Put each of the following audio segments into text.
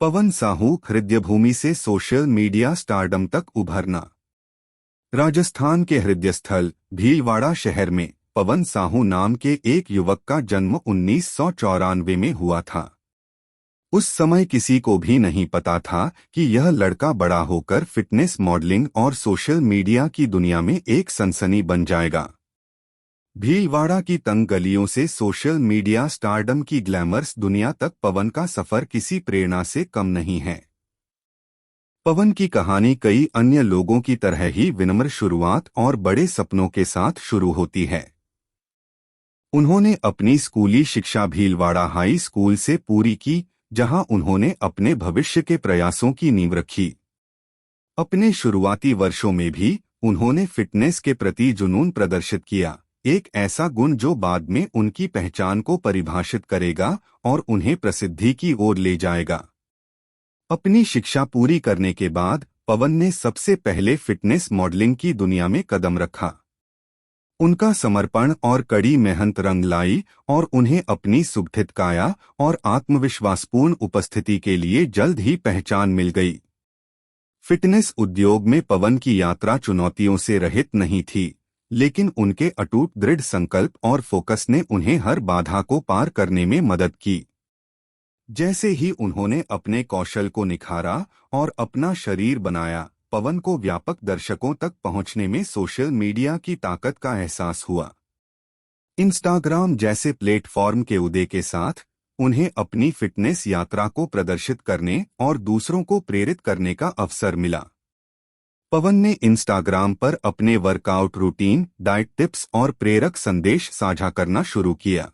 पवन साहू हृदयभूमि से social media stardom तक उभरना। राजस्थान के हृदयस्थल भीलवाड़ा शहर में पवन साहू नाम के एक युवक का जन्म 1994 में हुआ था। उस समय किसी को भी नहीं पता था कि यह लड़का बड़ा होकर फिटनेस, मॉडलिंग और सोशल मीडिया की दुनिया में एक सनसनी बन जाएगा। भीलवाड़ा की तंग गलियों से सोशल मीडिया स्टारडम की ग्लैमर्स दुनिया तक पवन का सफर किसी प्रेरणा से कम नहीं है। पवन की कहानी कई अन्य लोगों की तरह ही विनम्र शुरुआत और बड़े सपनों के साथ शुरू होती है। उन्होंने अपनी स्कूली शिक्षा भीलवाड़ा हाई स्कूल से पूरी की, जहां उन्होंने अपने भविष्य के प्रयासों की नींव रखी। अपने शुरुआती वर्षों में भी उन्होंने फिटनेस के प्रति जुनून प्रदर्शित किया, एक ऐसा गुण जो बाद में उनकी पहचान को परिभाषित करेगा और उन्हें प्रसिद्धि की ओर ले जाएगा। अपनी शिक्षा पूरी करने के बाद पवन ने सबसे पहले फिटनेस मॉडलिंग की दुनिया में कदम रखा। उनका समर्पण और कड़ी मेहनत रंग लाई और उन्हें अपनी सुगठित काया और आत्मविश्वासपूर्ण उपस्थिति के लिए जल्द ही पहचान मिल गई। फिटनेस उद्योग में पवन की यात्रा चुनौतियों से रहित नहीं थी, लेकिन उनके अटूट दृढ़ संकल्प और फोकस ने उन्हें हर बाधा को पार करने में मदद की। जैसे ही उन्होंने अपने कौशल को निखारा और अपना शरीर बनाया, पवन को व्यापक दर्शकों तक पहुंचने में सोशल मीडिया की ताकत का एहसास हुआ। इंस्टाग्राम जैसे प्लेटफॉर्म के उदय के साथ उन्हें अपनी फिटनेस यात्रा को प्रदर्शित करने और दूसरों को प्रेरित करने का अवसर मिला। पवन ने इंस्टाग्राम पर अपने वर्कआउट रूटीन, डाइट टिप्स और प्रेरक संदेश साझा करना शुरू किया।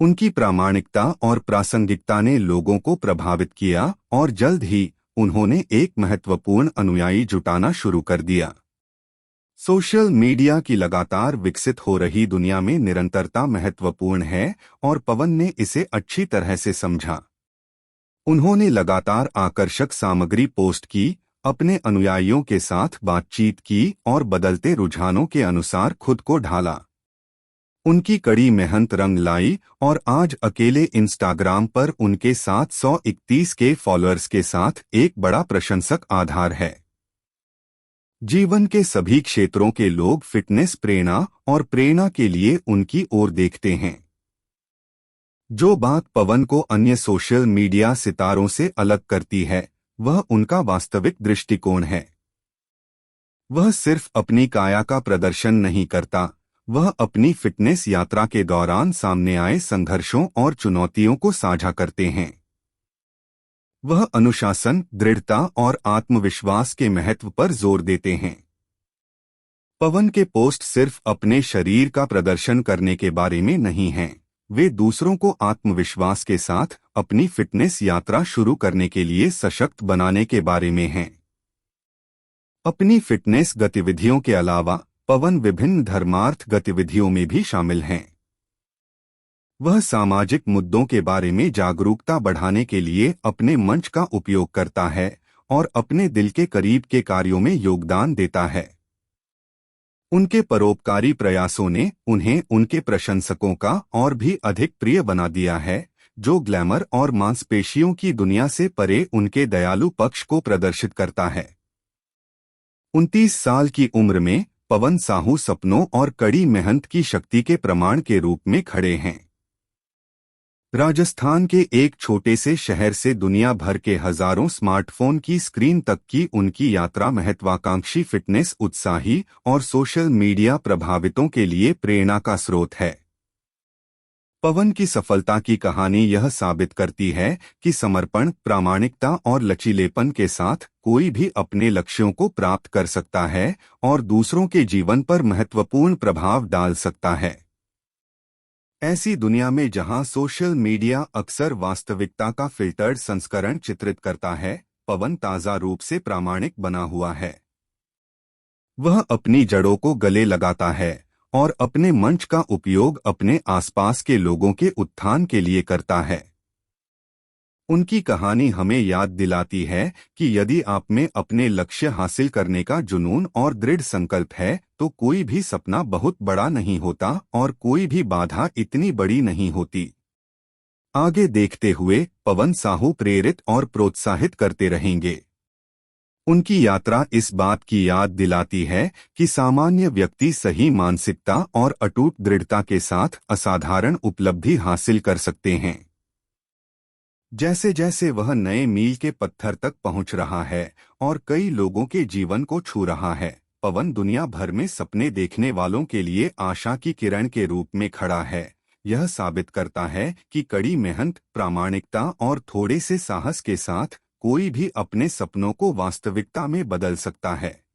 उनकी प्रामाणिकता और प्रासंगिकता ने लोगों को प्रभावित किया और जल्द ही उन्होंने एक महत्वपूर्ण अनुयायी जुटाना शुरू कर दिया। सोशल मीडिया की लगातार विकसित हो रही दुनिया में निरंतरता महत्वपूर्ण है और पवन ने इसे अच्छी तरह से समझा। उन्होंने लगातार आकर्षक सामग्री पोस्ट की, अपने अनुयायियों के साथ बातचीत की और बदलते रुझानों के अनुसार खुद को ढाला। उनकी कड़ी मेहनत रंग लाई और आज अकेले इंस्टाग्राम पर उनके 731 के फॉलोअर्स के साथ एक बड़ा प्रशंसक आधार है। जीवन के सभी क्षेत्रों के लोग फिटनेस प्रेरणा के लिए उनकी ओर देखते हैं। जो बात पवन को अन्य सोशल मीडिया सितारों से अलग करती है, वह उनका वास्तविक दृष्टिकोण है। वह सिर्फ अपनी काया का प्रदर्शन नहीं करता, वह अपनी फिटनेस यात्रा के दौरान सामने आए संघर्षों और चुनौतियों को साझा करते हैं। वह अनुशासन, दृढ़ता और आत्मविश्वास के महत्व पर जोर देते हैं। पवन के पोस्ट सिर्फ अपने शरीर का प्रदर्शन करने के बारे में नहीं हैं, वे दूसरों को आत्मविश्वास के साथ अपनी फिटनेस यात्रा शुरू करने के लिए सशक्त बनाने के बारे में हैं। अपनी फिटनेस गतिविधियों के अलावा पवन विभिन्न धर्मार्थ गतिविधियों में भी शामिल हैं। वह सामाजिक मुद्दों के बारे में जागरूकता बढ़ाने के लिए अपने मंच का उपयोग करता है और अपने दिल के करीब के कार्यों में योगदान देता है। उनके परोपकारी प्रयासों ने उन्हें उनके प्रशंसकों का और भी अधिक प्रिय बना दिया है, जो ग्लैमर और मांसपेशियों की दुनिया से परे उनके दयालु पक्ष को प्रदर्शित करता है। 29 साल की उम्र में पवन साहू सपनों और कड़ी मेहनत की शक्ति के प्रमाण के रूप में खड़े हैं। राजस्थान के एक छोटे से शहर से दुनिया भर के हजारों स्मार्टफोन की स्क्रीन तक की उनकी यात्रा महत्वाकांक्षी फिटनेस उत्साही और सोशल मीडिया प्रभावितों के लिए प्रेरणा का स्रोत है। पवन की सफलता की कहानी यह साबित करती है कि समर्पण, प्रामाणिकता और लचीलेपन के साथ कोई भी अपने लक्ष्यों को प्राप्त कर सकता है और दूसरों के जीवन पर महत्वपूर्ण प्रभाव डाल सकता है। ऐसी दुनिया में जहां सोशल मीडिया अक्सर वास्तविकता का फिल्टर्ड संस्करण चित्रित करता है, पवन ताज़ा रूप से प्रामाणिक बना हुआ है। वह अपनी जड़ों को गले लगाता है और अपने मंच का उपयोग अपने आसपास के लोगों के उत्थान के लिए करता है। उनकी कहानी हमें याद दिलाती है कि यदि आप में अपने लक्ष्य हासिल करने का जुनून और दृढ़ संकल्प है, तो कोई भी सपना बहुत बड़ा नहीं होता और कोई भी बाधा इतनी बड़ी नहीं होती। आगे देखते हुए पवन साहू प्रेरित और प्रोत्साहित करते रहेंगे। उनकी यात्रा इस बात की याद दिलाती है कि सामान्य व्यक्ति सही मानसिकता और अटूट दृढ़ता के साथ असाधारण उपलब्धि हासिल कर सकते हैं। जैसे जैसे वह नए मील के पत्थर तक पहुंच रहा है और कई लोगों के जीवन को छू रहा है, पवन दुनिया भर में सपने देखने वालों के लिए आशा की किरण के रूप में खड़ा है। यह साबित करता है कि कड़ी मेहनत, प्रामाणिकता और थोड़े से साहस के साथ कोई भी अपने सपनों को वास्तविकता में बदल सकता है।